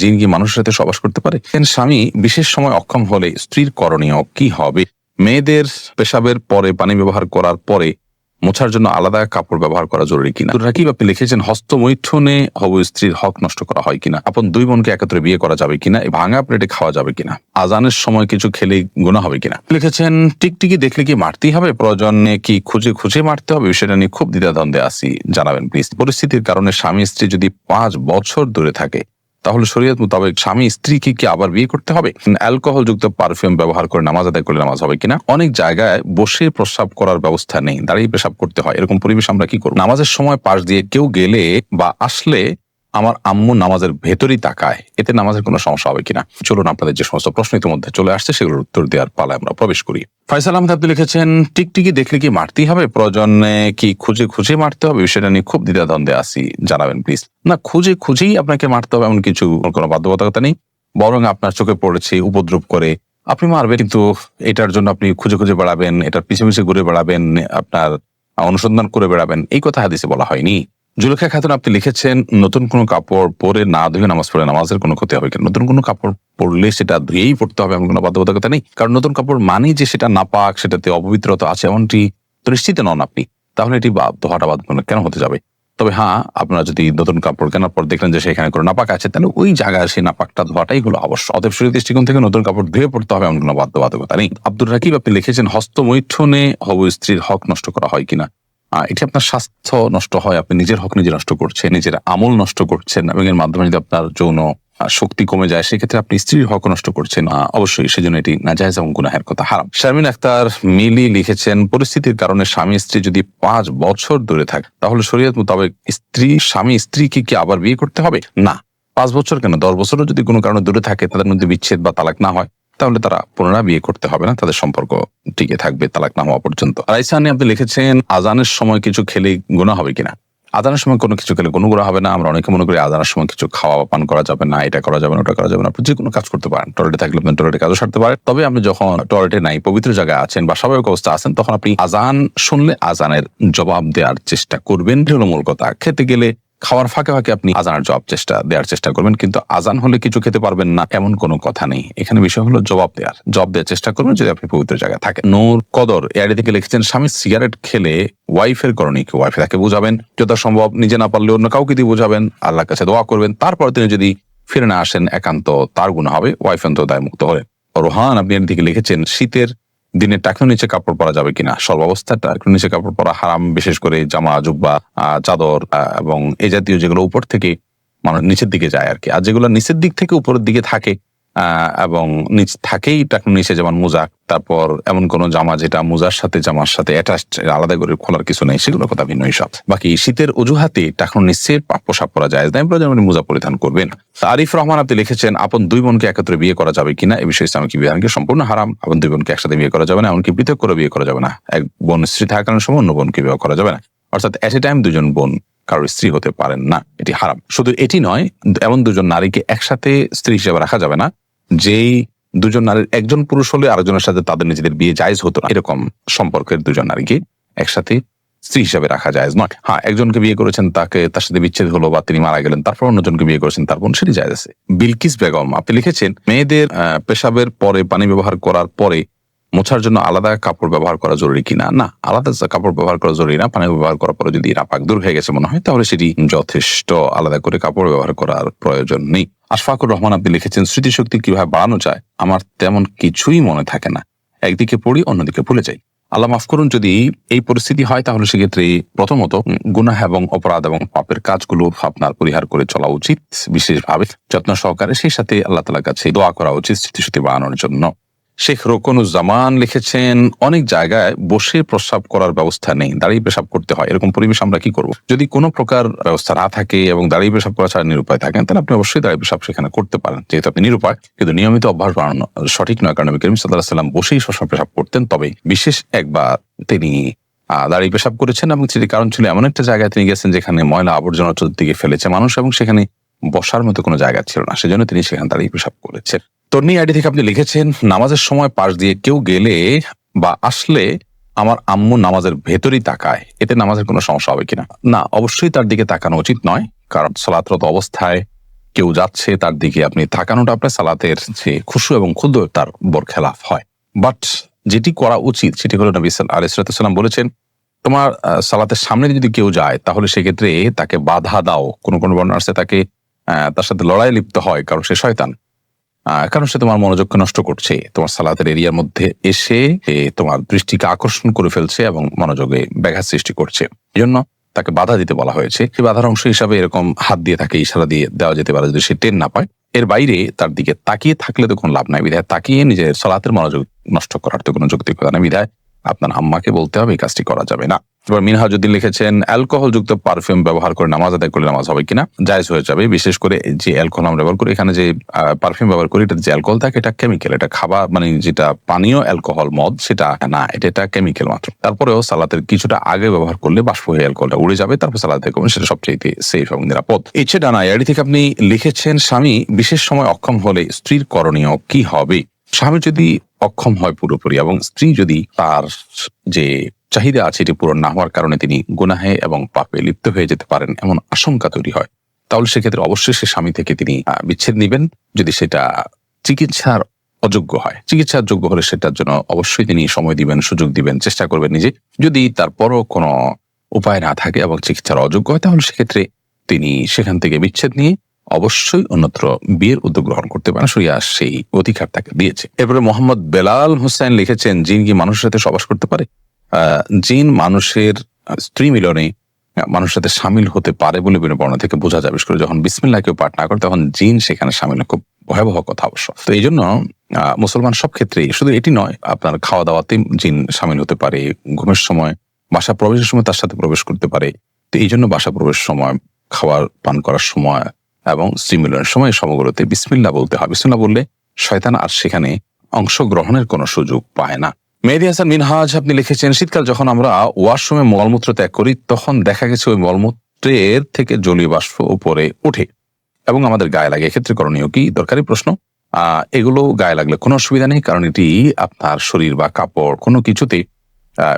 জিন কি মানুষের সাথে সহবাস করতে পারে? স্বামী বিশেষ সময় অক্ষম হলে স্ত্রীর করণীয় কি হবে? মেয়েদের পেশাবের পরে পানি ব্যবহার করার পরে মোছার জন্য আলাদা কাপড় ব্যবহার করা জরুরি কিনা? রাকিব আপনি লিখেছেন হস্তমৈথুনে হবু স্ত্রীর হক নষ্ট করা হয় কিনা, আপন দুই বোনকে একত্রে বিয়ে করা যাবে কিনা, ভাঙা প্লেটে খাওয়া যাবে কিনা, আজানের সময় কিছু খেলে গুনাহ হবে কিনা? লিখেছেন টিকটিকি দেখলে কি মারতেই হবে, প্রয়োজনে কি খুঁজে খুঁজে মারতে হবে? বিষয়টা নিয়ে খুব দ্বিধাদ্বন্দ্বে আছি, জানাবেন প্লিজ। পরিস্থিতির কারণে স্বামী স্ত্রী যদি 5 বছর দূরে থাকে তাহলে শরীয়ত মোতাবেক স্বামী স্ত্রীকে কি আবার বিয়ে করতে হবে? অ্যালকোহল যুক্ত পারফিউম ব্যবহার করে নামাজ আদায় করলে নামাজ হবে কিনা? অনেক জায়গায় বসে প্রস্রাব করার ব্যবস্থা নেই, দাঁড়িয়ে পেশাব করতে হয়, এরকম পরিবেশ আমরা কি করব? নামাজের সময় পাশ দিয়ে কেউ গেলে বা আসলে আমার আম্মু নামাজের ভেতরই তাকায়, এতে নামাজের কোনো সমস্যা হবে কিনা? চলুন আপনাদের যে সমস্ত প্রশ্ন ইতিমধ্যে চলে আসছে সেগুলোর উত্তর দেওয়ার পালায় আমরা প্রবেশ করি। ফয়সাল আহমেদ আপনি লিখেছেন টিকটিকি দেখলে কি মারতেই হবে, প্রয়োজনে কি খুঁজে খুঁজে মারতে হবে? বিষয়টা নিয়ে খুব দ্বিধাদ্বন্দ্বে আছি, জানাবেন প্লিজ। না, খুঁজে খুঁজেই আপনাকে মারতে হবে এমন কিছু কোনো বাধ্যবাধকতা নেই, বরং আপনার চোখে পড়েছে উপদ্রব করে আপনি মারবেন, কিন্তু এটার জন্য আপনি খুঁজে খুঁজে বেড়াবেন, এটার পিছে পিছে ঘুরে বেড়াবেন, আপনার অনুসন্ধান করে বেড়াবেন, এই কথা হাদিসে বলা হয়নি। জুলেখা খাতুন আপনি লিখেছেন নতুন কোনো কাপড় পরে না ধুয়ে নামাজ পড়ে নামাজের কোনো ক্ষতি হবে কিনা? নতুন কোনো কাপড় পরলে সেটা ধুয়েই পড়তে হবে এমন কোনো বাধ্যবাধকতা নেই, কারণ নতুন কাপড় মানেই যে সেটা নাপাক, সেটাতে অপবিত্রতা আছে এমনটি তো নিশ্চিত নন আপনি, তাহলে এটি ধোয়াটা বাদ কেন হতে যাবে? তবে হ্যাঁ, আপনারা যদি নতুন কাপড় কেনার পর দেখলেন যে সেখানে কোনো নাপাক আছে, তাহলে ওই জায়গায় সেই নাপাকটা ধোয়াটাই হলো অবশ্য। অতএব শরীর দৃষ্টিকোণ থেকে নতুন কাপড় ধুয়ে পড়তে হবে এমন কোনো বাধ্যবাধকতা নেই। আব্দুর রাকিব আপনি লিখেছেন হস্তমৈথুনে হবু স্ত্রীর হক নষ্ট করা হয় কিনা? এটি আপনার স্বাস্থ্য নষ্ট হয়, আপনি নিজের হক নিজে নষ্ট করছেন, নিজের আমল নষ্ট করছেন, এবং এর মাধ্যমে যদি আপনার যৌন শক্তি কমে যায় সেক্ষেত্রে আপনি স্ত্রীর হক নষ্ট করছেন, অবশ্যই সেজন্য এটি নাজায়েজ এবং গুনাহের কথা, হারাম। শারমিন আক্তার মিলি লিখেছেন পরিস্থিতির কারণে স্বামী স্ত্রী যদি 5 বছর দূরে থাকে তাহলে শরীয়ত মোতাবেক স্বামী স্ত্রীকে কি আবার বিয়ে করতে হবে? না, 5 বছর কেন, 10 বছরও যদি কোনো কারণে দূরে থাকে, তাদের মধ্যে বিচ্ছেদ বা তালাক না হয়, তাহলে তারা পুনরায় বিয়ে করতে হবে না, তাদের সম্পর্ক টিকে থাকবে তালাক না হওয়া পর্যন্ত। রাইসানি আপনি লিখেছেন আজানের সময় কিছু খেলে গুনাহ হবে কিনা? আজানের সময় কোনো কিছু খেলে কোনো গুনাহ হবে না। আমরা অনেকে মনে করি আজানের সময় কিছু খাওয়া বা পান করা যাবে না, এটা করা যাবে না, ওটা করা যাবে না। আপনি যে কোনো কাজ করতে পারেন, টয়লেটে থাকলে আপনি টয়লেটে কাজও সারতে পারেন। তবে আপনি যখন টয়লেটে নাই, পবিত্র জায়গায় আছেন বা স্বাভাবিক অবস্থা আছেন, তখন আপনি আজান শুনলে আজানের জবাব দেওয়ার চেষ্টা করবেন, এটা হলো মূল কথা। খেতে গেলে খাওয়ার ফাঁকে ফাঁকে আপনি আজানের দেওয়ার চেষ্টা করবেন, কিন্তু আজান হলে কিছু খেতে পারবেন না এমন কোনো কথা নেই। এখানে বিষয় হলো জবাব দেওয়ার চেষ্টা করবেন যদি আপনি পবিত্র জায়গায় থাকেন। নূর কদর এআইডি থেকে লিখেছেন স্বামী সিগারেট খেলে ওয়াইফের করণীয় কি? ওয়াইফ তাকে বোঝাবেন, যথাসম্ভব নিজে না পারলে অন্য কাউকে দিয়ে বোঝাবেন, আল্লাহর কাছে দোয়া করবেন, তারপর তিনি যদি ফিরে না আসেন একান্ত তার গুনাহ হবে, ওয়াইফ অন্তত দায় মুক্ত হলেন। রোহান আপনি এর দিকে লিখেছেন শীতের দিনে টাকনুর নিচে কাপড় পরা যাবে কিনা? সর্বাবস্থা টাকনুর নিচে কাপড় পরা হারাম, বিশেষ করে জামা জুব্বা চাদর এবং এই জাতীয় যেগুলো উপর থেকে মানুষ নিচের দিকে যায় আর কি, আর যেগুলো নিচের দিক থেকে উপরের দিকে থাকে এবং নিচ থাকেই টাকনুর নিচে, যেমন মোজা, তারপর এমন কোন জামা যেটা মোজার সাথে জামার সাথে অ্যাটাচড, আলাদা করে খোলার কিছু নেই, সেগুলো কথা ভিন্ন সব। বাকি শীতের অজুহাতে টাকনুর নিচে পোশাক পরা যায় না, প্রয়োজন মোজা পরিধান করবেন। আরিফ রহমান আপনি লিখেছেন আপন দুই বোনকে একত্রে বিয়ে করা যাবে কিনা? এ বিষয়ে ইসলামিক বিধানকে সম্পূর্ণ হারাম। আপন দুই বোনকে একসাথে বিয়ে করা যাবে না, এমনকি পৃথক করে বিয়ে করা যাবে না। এক বোন স্ত্রী থাকার সময় অন্য বোনকে বিয়ে করা যাবে না, অর্থাৎ এট এ টাইম দুজন বোন কারোর স্ত্রী হতে পারেন না, এটি হারাম। শুধু এটি নয়, এমন দুজন নারীকে একসাথে স্ত্রী হিসেবে রাখা যাবে না যেই দুজন নারীর একজন পুরুষ হলে আরেকজনের সাথে তাদের নিজেদের বিয়ে জায়েজ হতো না, এরকম সম্পর্কের দুজন নারীকে একসাথে স্ত্রী হিসেবে রাখা জায়েজ নয়। হ্যাঁ, একজনকে বিয়ে করেছেন, তার সাথে বিচ্ছেদ হলো বা তিনি মারা গেলেন, তারপর অন্যজনকে বিয়ে করেছেন, তার বোন, সেটি জায়েজ আছে। বিলকিস বেগম আপনি লিখেছেন মেয়েদের পেশাবের পরে পানি ব্যবহার করার পরে মোছার জন্য আলাদা কাপড় ব্যবহার করা জরুরি কিনা? না, আলাদা কাপড় ব্যবহার করা জরুরি না। পানি ব্যবহার করার পরে যদি নাপাক দূর হয়ে গেছে মনে হয়, তাহলে সেটি যথেষ্ট, আলাদা করে কাপড় ব্যবহার করার প্রয়োজন নেই। আশফাকুর রহমান আপনি লিখেছেন স্মৃতিশক্তি কিভাবে বাড়ানো যায়? আমার তেমন কিছুই মনে থাকে না, একদিকে পড়ি অন্যদিকে ভুলে যাই। আল্লাহ মাফ করুন, যদি এই পরিস্থিতি হয় তাহলে সেক্ষেত্রে প্রথমত গুনাহ এবং অপরাধ এবং পাপের কাজগুলো আপনার পরিহার করে চলা উচিত, বিশেষভাবে যত্ন সহকারে। সেই সাথে আল্লাহ তাআলার কাছে দোয়া করা উচিত স্মৃতিশক্তি বাড়ানোর জন্য। শেখ রোকনুজ্জামান লিখেছেন অনেক জায়গায় বসে প্রস্রাব করার ব্যবস্থা নেই, দাঁড়িয়ে পেশাব করতে হয়, এরকম পরিবেশ আমরা কি করব? যদি কোনো প্রকার ব্যবস্থা না থাকে এবং দাঁড়িয়ে পেশাব করা ছাড়া নিরুপায় থাকেন, তাহলে আপনি অবশ্যই দাঁড়িয়ে পেশাব সেখানে করতে পারেন, যেহেতু আপনি নিরুপায়। কিন্তু নিয়মিত অভ্যাস বাড়ানো সঠিক নয়, কারণ নবী করিম সাল্লাল্লাহু আলাইহি ওয়াসাল্লাম বসেই সবসময় পেশাব করতেন। তবে বিশেষ একবার তিনি দাঁড়িয়ে পেশাব করেছেন, এবং সেটি কারণ ছিল এমন একটা জায়গায় তিনি গেছেন যেখানে ময়লা আবর্জনা চতুর্দিকে ফেলেছে মানুষ, এবং সেখানে বসার মতো কোনো জায়গা ছিল না, সেজন্য তিনি সেখানে দাঁড়িয়ে পেশাব করেছেন। তন্নি আইডি থেকে আপনি লিখেছেন নামাজের সময় পাশ দিয়ে কেউ গেলে বা আসলে আমার আম্মু নামাজের ভেতরই তাকায়, এতে নামাজের কোনো সমস্যা হবে কিনা? না, অবশ্যই তার দিকে তাকানো উচিত নয়, কারণ সালাতরত অবস্থায় কেউ যাচ্ছে তার দিকে আপনি তাকানোটা আপনার সালাতের যে খুশু এবং ক্ষুদ্রতার বরখেলাফ হয়। বাট যেটি করা উচিত সেটি হলো নবী আলাইহিস সালাম বলেছেন, তোমার সালাতের সামনে যদি কেউ যায় তাহলে সেক্ষেত্রে তাকে বাধা দাও। কোন কোন বর্ণনা আছে তাকে তার সাথে লড়াই লিপ্ত হয়, কারণ সে শয়তান, কারণ সে তোমার মনোযোগকে নষ্ট করছে, তোমার সালাতের এরিয়ার মধ্যে এসে তোমার দৃষ্টিকে আকর্ষণ করে ফেলছে এবং মনোযোগে ব্যাঘাত সৃষ্টি করছে। এই জন্য তাকে বাধা দিতে বলা হয়েছে। সেই বাধার অংশ হিসাবে এরকম হাত দিয়ে তাকে ইশারা দিয়ে দেওয়া যেতে পারে যদি সে টের না পায়। এর বাইরে তার দিকে তাকিয়ে থাকলে তো কোনো লাভ নাই, বিধায় তাকিয়ে নিজের সালাতের মনোযোগ নষ্ট করার তো কোনো যৌক্তিকতা নেই, বিধায় আপনার আম্মাকে বলতে হবে এই কাজটি করা যাবে না। এবার মিনহাজউদ্দিন লিখেছেন, অ্যালকোহল যুক্ত পারফিউম ব্যবহার করে নামাজ আদায় করলে নামাজ হবে কিনা? জায়েজ হয়ে যাবে। বিশেষ করে যে অ্যালকোহল আমরা ব্যবহার করি, এখানে যে পারফিউম ব্যবহার করি, এটা যে অ্যালকোহল থাকে এটা কেমিক্যাল, এটা খাবার মানে যেটা পানীয় অ্যালকোহল মদ সেটা না, এটা কেমিক্যাল মাত্র। তারপরেও সালাতের কিছুটা আগে ব্যবহার করলে বাষ্প হয়ে অ্যালকোহলটা উড়ে যাবে, তারপর সালাতে করবেন, সেটা সবচেয়ে সেফ এবং নিরাপদ। ইচ্ছে ডানা এডি থেকে আপনি লিখেছেন, স্বামী বিশেষ সময় অক্ষম হলে স্ত্রীর করণীয় কি হবে? স্বামী যদি অক্ষম হয় পুরোপুরি এবং স্ত্রী যদি তার যে চাহিদা আছে এটি পূরণ না হওয়ার কারণে তিনি গুনাহে এবং পাপে লিপ্ত হয়ে যেতে পারেন এমন আশঙ্কা তৈরি হয়, তাহলে সেক্ষেত্রে অবশ্যই সে স্বামী থেকে তিনি বিচ্ছেদ নিবেন। যদি সেটা চিকিৎসার অযোগ্য হয়, চিকিৎসার যোগ্য হলে সেটার জন্য অবশ্যই তিনি সময় দিবেন, সুযোগ দিবেন, চেষ্টা করবেন নিজে। যদি তারপরও কোনো উপায় না থাকে এবং চিকিৎসার অযোগ্য হয়, তাহলে সেক্ষেত্রে তিনি সেখান থেকে বিচ্ছেদ নিয়ে অবশ্যই অন্যত্র বিয়ের উদ্যোগ গ্রহণ করতে পারেন, শরিয়া সেই অধিকার তাকে দিয়েছে। এরপরে মোহাম্মদ বেলাল হোসেন লিখেছেন, জিন কি মানুষের সাথে সবাস করতে পারে? জিন মানুষের স্ত্রী মিলনে মানুষের সাথে সামিল হতে পারে বলে বিভিন্ন বর্ণনা থেকে বোঝা যায়। বিশেষ করে যখন বিসমিল্লাহ কেউ পাঠ না করে তখন জিন সেখানে সামিল, খুব ভয়াবহ কথা অবশ্য। তো এই জন্য মুসলমান সব ক্ষেত্রে, শুধু এটি নয়, আপনার খাওয়া দাওয়াতে জিন সামিল হতে পারে, ঘুমের সময়, বাসা প্রবেশের সময় তার সাথে প্রবেশ করতে পারে। তো এই জন্য বাসা প্রবেশের সময়, খাওয়ার পান করার সময় এবং স্ত্রী মিলনের সময় সমগ্রতে বিসমিল্লাহ বলতে হয়। বিসমিল্লাহ বললে শয়তান আর সেখানে অংশগ্রহণের কোনো সুযোগ পায় না। মেহেদী হাসান মিনহাজ আপনি লিখেছেন, শীতকাল যখন আমরা ওয়াশরুমে মলমূত্র ত্যাগ করি তখন দেখা গেছে ওই মলমূত্রের থেকে জলীয় বাষ্প উপরে ওঠে এবং আমাদের গায়ে লাগে, এক্ষেত্রে করণীয় কি? দরকারি প্রশ্ন। এগুলো গায়ে লাগলে কোনো অসুবিধা নেই, কারণ এটি আপনার শরীর বা কাপড় কোনো কিছুতে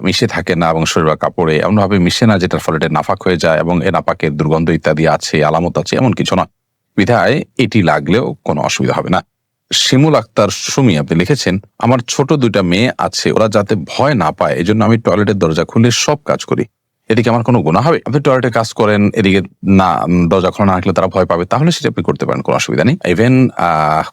মিশে থাকে না এবং শরীর বা কাপড়ে এমনভাবে মিশে না যেটার ফলে এটা নাফাক হয়ে যায় এবং এ নাপাকের দুর্গন্ধ ইত্যাদি আছে, আলামত আছে, এমন কিছু না, বিধায় এটি লাগলেও কোনো অসুবিধা হবে না। শিমুল আক্তার সুমি আপনি লিখেছেন, আমার ছোট 2টা মেয়ে আছে, ওরা যাতে ভয় না পায় এজন্য আমি টয়লেটের দরজা খুলে সব কাজ করি, এদিকে আমার কোনো গুনাহ হবে? আপনি টয়লেটে কাজ করেন, এদিকে না দরজা খোলা না রাখলে তারা ভয় পাবে, তাহলে সেটা আপনি করতে পারেন, কোনো অসুবিধা নেই। ইভেন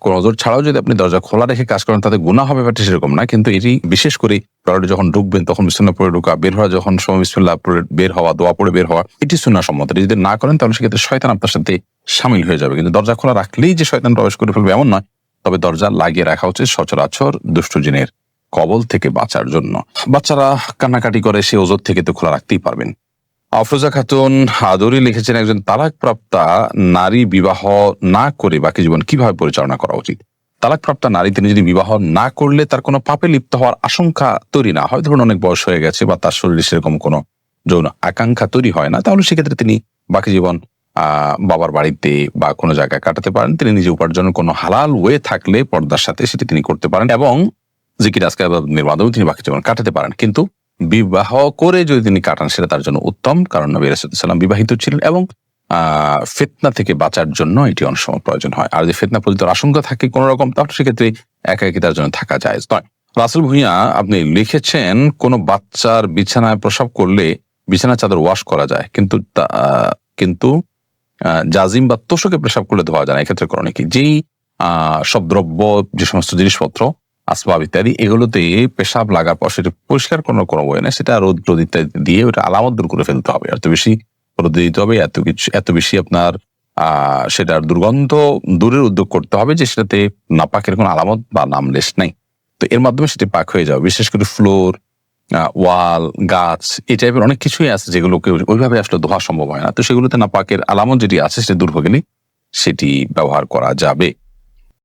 কোন ওজোর ছাড়াও যদি আপনি দরজা খোলা রেখে কাজ করেন তাতে গুনাহ হবে ব্যাপারটা সেরকম না, কিন্তু এটি বিশেষ করে টয়লেটে যখন ঢুকবেন তখন বিসমিল্লাহ পড়ে ঢুকা, বের হওয়া যখন সময় বিসমিল্লাহ পড়ে বের হওয়া, দোয়া পড়ে বের হওয়া, এটি সুন্নাহ সম্মত। যদি না করেন তাহলে সেক্ষেত্রে শয়তান আপনার সাথে সামিল হয়ে যাবে। কিন্তু দরজা খোলা রাখলেই যে শয়তান প্রবেশ করে ফেলবে এমন নয়, তবে দরজা লাগিয়ে রাখা উচিত সচরাচর দুষ্ট জিনের কবল থেকে বাঁচার জন্য। বাচ্চারা কান্নাকাটি করে, সে ওজোর থেকে তো খোলা রাখতেই পারবেন। আফরোজা খাতুন আদরি লিখেছেন, একজন তালাকপ্রাপ্তা নারী বিবাহ না করে বাকি জীবন কিভাবে পরিচালনা করা উচিত? তালাকপ্রাপ্তা নারী তিনি যদি বিবাহ না করলে তার কোনো পাপে লিপ্ত হওয়ার আশঙ্কা তৈরি না হয়, ধরুন অনেক বয়স হয়ে গেছে বা তার শরীরে সেরকম কোনো যৌন আকাঙ্ক্ষা তৈরি হয় না, তাহলে সেক্ষেত্রে তিনি বাকি জীবন বাবার বাড়িতে বা কোনো জায়গায় কাটাতে পারেন। তিনি নিজে উপার্জনের কোনো হালাল ওয়ে থাকলে পর্দার সাথে সেটি তিনি করতে পারেন এবং জিকির আজকার মাধ্যমে তিনি বাকি জীবন কাটাতে পারেন। কিন্তু বিবাহ করে যদি তিনি কাটান সেটা তার জন্য উত্তম, কারণ নবী রাসূলুল্লাহ সাল্লাল্লাহু আলাইহি ওয়াসাল্লাম বিবাহিত ছিলেন এবং ফিতনা থেকে বাঁচার জন্য এটি অনেক সময় প্রয়োজন হয়। আর যদি ফিতনা পতিত আশঙ্কা থাকে কোন রকম, তাহলে সেক্ষেত্রে একাকী তার জন্য থাকা জায়েজ নয়। রাসেল ভুঁইয়া আপনি লিখেছেন, কোন বাচ্চার বিছানায় প্রসব করলে বিছানা চাদর ওয়াশ করা যায়, কিন্তু জাজিম বা তোষকে পেশাব করলে ধোয়া যায় না, এক্ষেত্রে করণীয় কি? যেই সব দ্রব্য, যে সমস্ত জিনিসপত্র, আসবাব ইত্যাদি, এগুলোতে পেশাব লাগার পর সেটা পরিষ্কার কোনো ওয়ে না, সেটা রোদ ইত্যাদি দিয়ে ওটা আলামত দূর করে ফেলতে হবে। এত বেশি রোদ দিতে হবে, এত বেশি আপনার সেটার দুর্গন্ধ দূরের উদ্যোগ করতে হবে যে সেটাতে নাপাকের কোনো আলামত বা নামলেশ নাই। তো এর মাধ্যমে সেটি পাক হয়ে যাবে। বিশেষ করে ফ্লোর, ওয়াল, গাছ, এই টাইপের অনেক কিছুই আছে যেগুলোকে ওইভাবে আসলে ধোয়া সম্ভব হয় না। তো সেগুলোতে নাপাকের আলামত যেটি আছে সেটা দূর হয়ে গেলে সেটি ব্যবহার করা যাবে।